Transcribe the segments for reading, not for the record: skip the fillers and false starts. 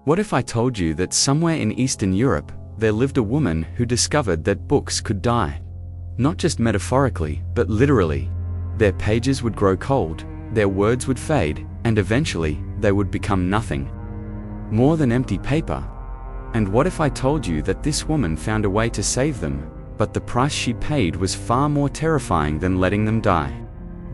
What if I told you that somewhere in Eastern Europe, there lived a woman who discovered that books could die? Not just metaphorically, but literally. Their pages would grow cold, their words would fade, and eventually, they would become nothing more than empty paper. And what if I told you that this woman found a way to save them, but the price she paid was far more terrifying than letting them die?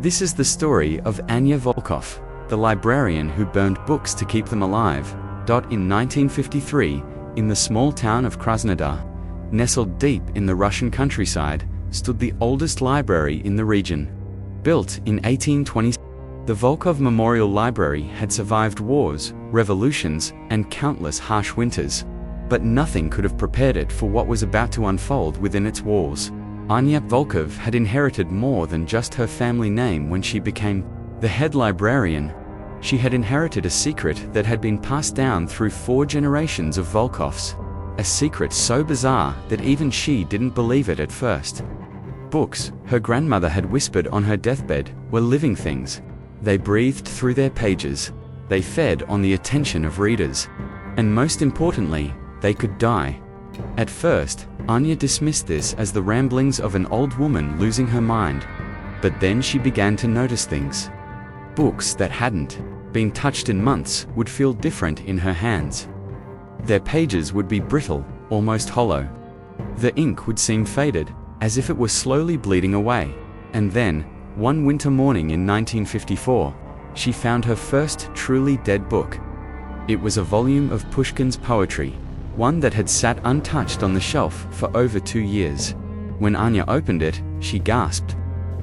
This is the story of Anya Volkov, the librarian who burned books to keep them alive. In 1953, in the small town of Krasnodar, nestled deep in the Russian countryside, stood the oldest library in the region. Built in 1820, the Volkov Memorial Library had survived wars, revolutions, and countless harsh winters. But nothing could have prepared it for what was about to unfold within its walls. Anya Volkov had inherited more than just her family name when she became the head librarian. She had inherited a secret that had been passed down through 4 generations of Volkovs. A secret so bizarre that even she didn't believe it at first. Books, her grandmother had whispered on her deathbed, were living things. They breathed through their pages. They fed on the attention of readers. And most importantly, they could die. At first, Anya dismissed this as the ramblings of an old woman losing her mind. But then she began to notice things. Books that hadn't been touched in months would feel different in her hands. Their pages would be brittle, almost hollow. The ink would seem faded, as if it were slowly bleeding away. And then, one winter morning in 1954, she found her first truly dead book. It was a volume of Pushkin's poetry, one that had sat untouched on the shelf for over 2 years. When Anya opened it, she gasped.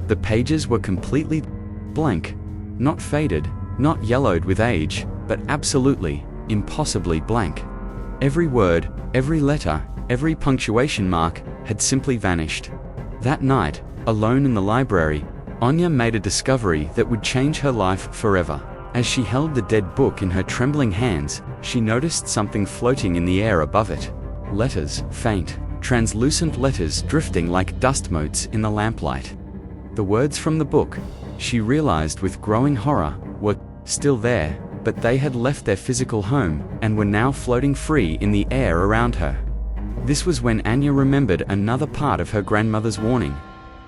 The pages were completely blank. Not faded, not yellowed with age, but absolutely, impossibly blank. Every word, every letter, every punctuation mark had simply vanished. That night, alone in the library, Anya made a discovery that would change her life forever. As she held the dead book in her trembling hands, she noticed something floating in the air above it. Letters, faint, translucent letters drifting like dust motes in the lamplight. The words from the book, she realized with growing horror, were still there, but they had left their physical home and were now floating free in the air around her. This was when Anya remembered another part of her grandmother's warning.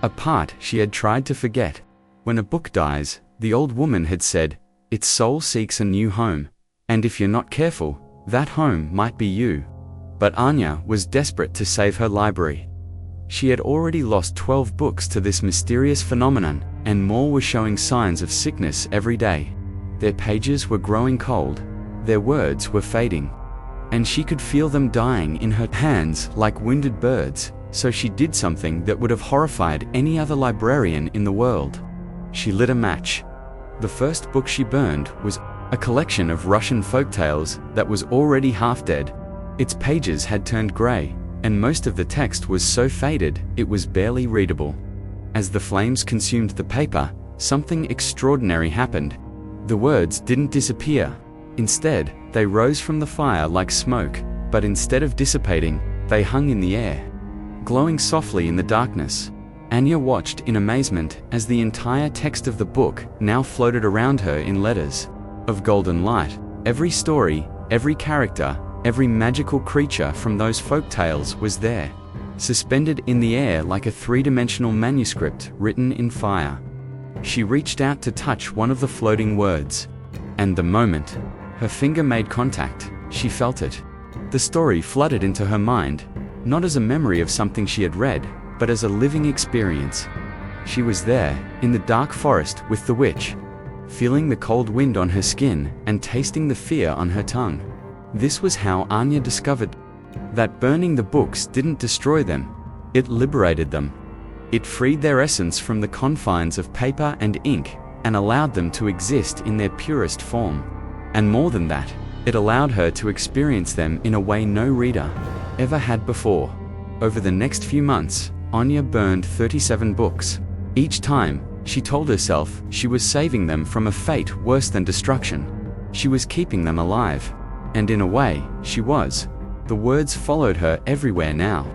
A part she had tried to forget. When a book dies, the old woman had said, its soul seeks a new home, and if you're not careful, that home might be you. But Anya was desperate to save her library. She had already lost 12 books to this mysterious phenomenon, and more were showing signs of sickness every day. Their pages were growing cold, their words were fading, and she could feel them dying in her hands like wounded birds, so she did something that would have horrified any other librarian in the world. She lit a match. The first book she burned was a collection of Russian folktales that was already half dead. Its pages had turned gray, and most of the text was so faded it was barely readable. As the flames consumed the paper, something extraordinary happened. The words didn't disappear. Instead, they rose from the fire like smoke, but instead of dissipating, they hung in the air, glowing softly in the darkness. Anya watched in amazement as the entire text of the book now floated around her in letters of golden light. Every story, every character, every magical creature from those folk tales was there, suspended in the air like a 3-dimensional manuscript written in fire. She reached out to touch one of the floating words, and the moment her finger made contact, she felt it. The story flooded into her mind, not as a memory of something she had read, but as a living experience. She was there, in the dark forest with the witch, feeling the cold wind on her skin and tasting the fear on her tongue. This was how Anya discovered that burning the books didn't destroy them, it liberated them. It freed their essence from the confines of paper and ink and allowed them to exist in their purest form. And more than that, it allowed her to experience them in a way no reader ever had before. Over the next few months, Anya burned 37 books. Each time, she told herself she was saving them from a fate worse than destruction. She was keeping them alive. And in a way, she was. The words followed her everywhere now.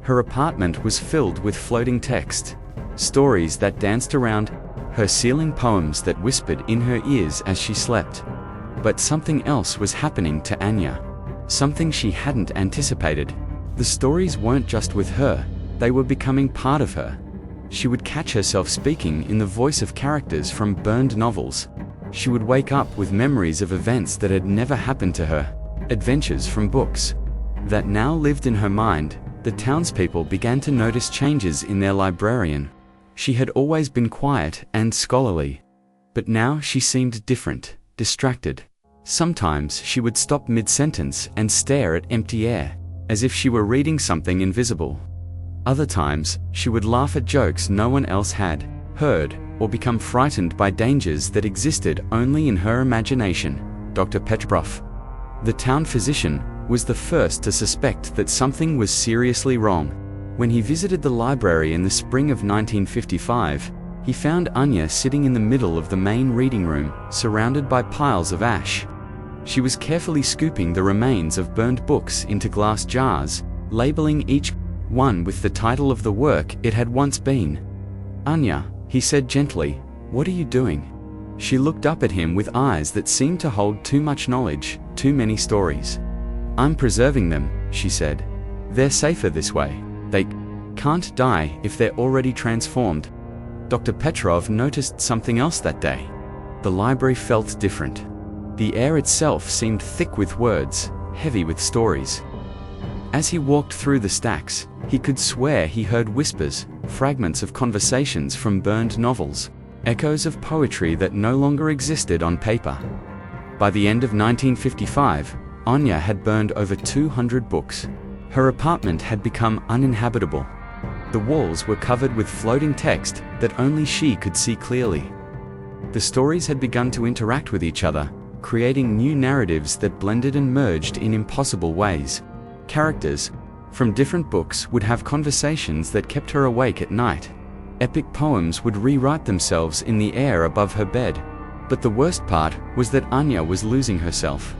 Her apartment was filled with floating text, stories that danced around her ceiling, poems that whispered in her ears as she slept. But something else was happening to Anya. Something she hadn't anticipated. The stories weren't just with her, they were becoming part of her. She would catch herself speaking in the voice of characters from burned novels. She would wake up with memories of events that had never happened to her, adventures from books that now lived in her mind. The townspeople began to notice changes in their librarian. She had always been quiet and scholarly, but now she seemed different, distracted. Sometimes she would stop mid-sentence and stare at empty air, as if she were reading something invisible. Other times, she would laugh at jokes no one else had heard, or become frightened by dangers that existed only in her imagination. Dr. Petrov, the town physician, was the first to suspect that something was seriously wrong. When he visited the library in the spring of 1955, he found Anya sitting in the middle of the main reading room, surrounded by piles of ash. She was carefully scooping the remains of burned books into glass jars, labeling each one with the title of the work it had once been. "Anya," he said gently, "what are you doing?" She looked up at him with eyes that seemed to hold too much knowledge, too many stories. "I'm preserving them," she said. "They're safer this way. They can't die if they're already transformed." Dr. Petrov noticed something else that day. The library felt different. The air itself seemed thick with words, heavy with stories. As he walked through the stacks, he could swear he heard whispers, fragments of conversations from burned novels, echoes of poetry that no longer existed on paper. By the end of 1955, Anya had burned over 200 books. Her apartment had become uninhabitable. The walls were covered with floating text that only she could see clearly. The stories had begun to interact with each other, creating new narratives that blended and merged in impossible ways. Characters from different books would have conversations that kept her awake at night. Epic poems would rewrite themselves in the air above her bed. But the worst part was that Anya was losing herself.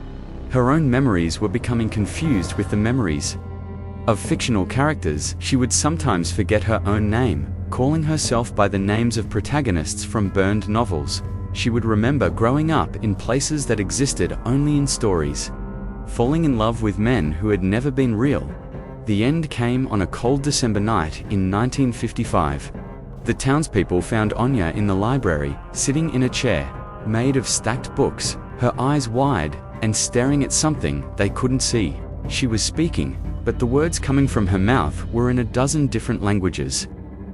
Her own memories were becoming confused with the memories of fictional characters. She would sometimes forget her own name, calling herself by the names of protagonists from burned novels. She would remember growing up in places that existed only in stories, falling in love with men who had never been real. The end came on a cold December night in 1955. The townspeople found Anya in the library, sitting in a chair, made of stacked books, her eyes wide, and staring at something they couldn't see. She was speaking, but the words coming from her mouth were in a dozen different languages.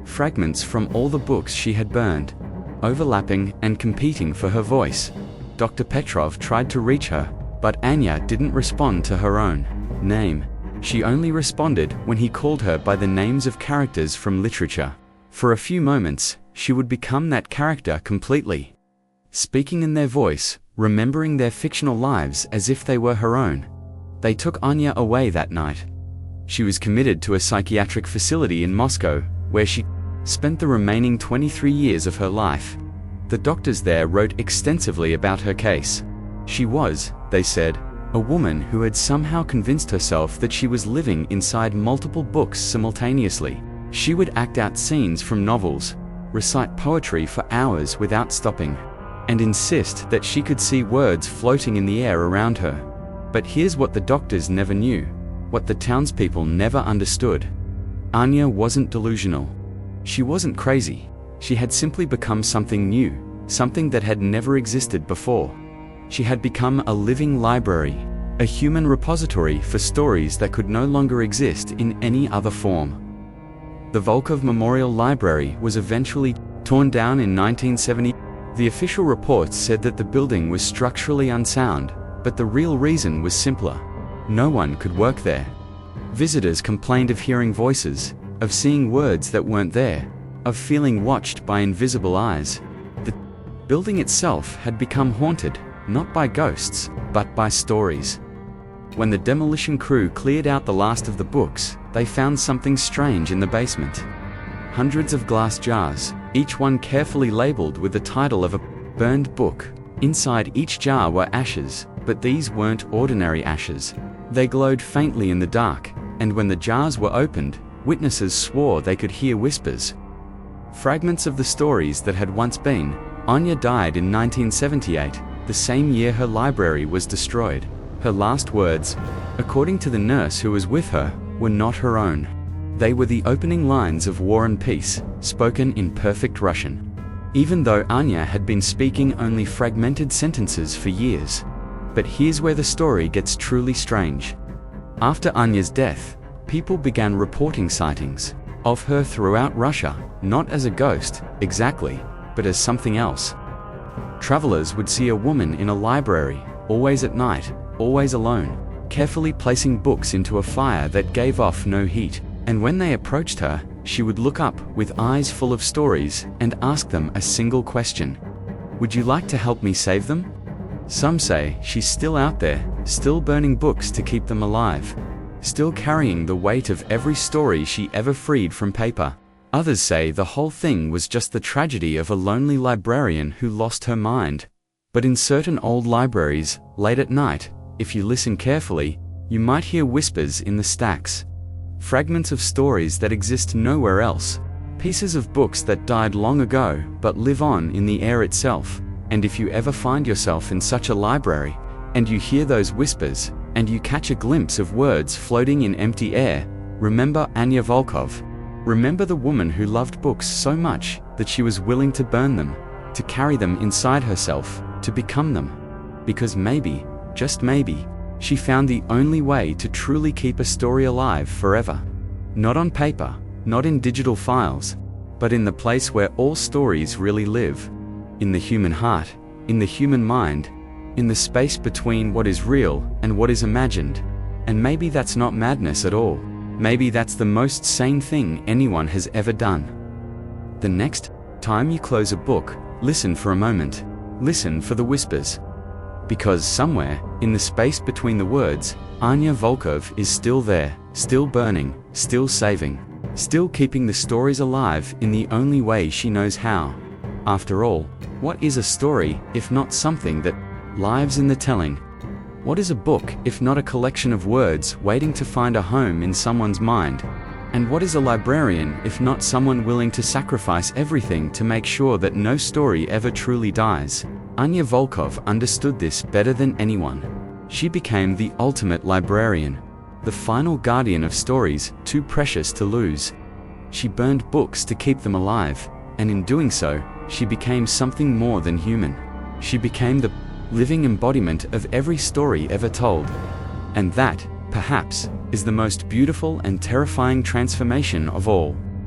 Fragments from all the books she had burned, overlapping and competing for her voice. Dr. Petrov tried to reach her, but Anya didn't respond to her own name. She only responded when he called her by the names of characters from literature. For a few moments, she would become that character completely, speaking in their voice, remembering their fictional lives as if they were her own. They took Anya away that night. She was committed to a psychiatric facility in Moscow, where she spent the remaining 23 years of her life. The doctors there wrote extensively about her case. She was, they said, a woman who had somehow convinced herself that she was living inside multiple books simultaneously. She would act out scenes from novels, recite poetry for hours without stopping, and insist that she could see words floating in the air around her. But here's what the doctors never knew, what the townspeople never understood. Anya wasn't delusional. She wasn't crazy. She had simply become something new, something that had never existed before. She had become a living library, a human repository for stories that could no longer exist in any other form. The Volkov Memorial Library was eventually torn down in 1970. The official reports said that the building was structurally unsound, but the real reason was simpler. No one could work there. Visitors complained of hearing voices, of seeing words that weren't there, of feeling watched by invisible eyes. The building itself had become haunted, not by ghosts, but by stories. When the demolition crew cleared out the last of the books, they found something strange in the basement. Hundreds of glass jars, each one carefully labeled with the title of a burned book. Inside each jar were ashes, but these weren't ordinary ashes. They glowed faintly in the dark, and when the jars were opened, witnesses swore they could hear whispers. Fragments of the stories that had once been. Anya died in 1978, the same year her library was destroyed. Her last words, according to the nurse who was with her, were not her own. They were the opening lines of War and Peace, spoken in perfect Russian. Even though Anya had been speaking only fragmented sentences for years. But here's where the story gets truly strange. After Anya's death, people began reporting sightings of her throughout Russia, not as a ghost, exactly, but as something else. Travelers would see a woman in a library, always at night, always alone, carefully placing books into a fire that gave off no heat, and when they approached her, she would look up with eyes full of stories and ask them a single question. Would you like to help me save them? Some say she's still out there, still burning books to keep them alive, still carrying the weight of every story she ever freed from paper. Others say the whole thing was just the tragedy of a lonely librarian who lost her mind. But in certain old libraries, late at night, if you listen carefully, you might hear whispers in the stacks. Fragments of stories that exist nowhere else. Pieces of books that died long ago but live on in the air itself. And if you ever find yourself in such a library, and you hear those whispers, and you catch a glimpse of words floating in empty air, remember Anya Volkov. Remember the woman who loved books so much that she was willing to burn them, to carry them inside herself, to become them. Because maybe, just maybe, she found the only way to truly keep a story alive forever. Not on paper, not in digital files, but in the place where all stories really live. In the human heart, in the human mind, in the space between what is real and what is imagined. And maybe that's not madness at all. Maybe that's the most sane thing anyone has ever done. The next time you close a book, listen for a moment. Listen for the whispers. Because somewhere, in the space between the words, Anya Volkov is still there, still burning, still saving, still keeping the stories alive in the only way she knows how. After all, what is a story if not something that lives in the telling? What is a book if not a collection of words waiting to find a home in someone's mind? And what is a librarian if not someone willing to sacrifice everything to make sure that no story ever truly dies? Anya Volkov understood this better than anyone. She became the ultimate librarian, the final guardian of stories too precious to lose. She burned books to keep them alive, and in doing so, she became something more than human. She became the living embodiment of every story ever told. And that, perhaps, is the most beautiful and terrifying transformation of all.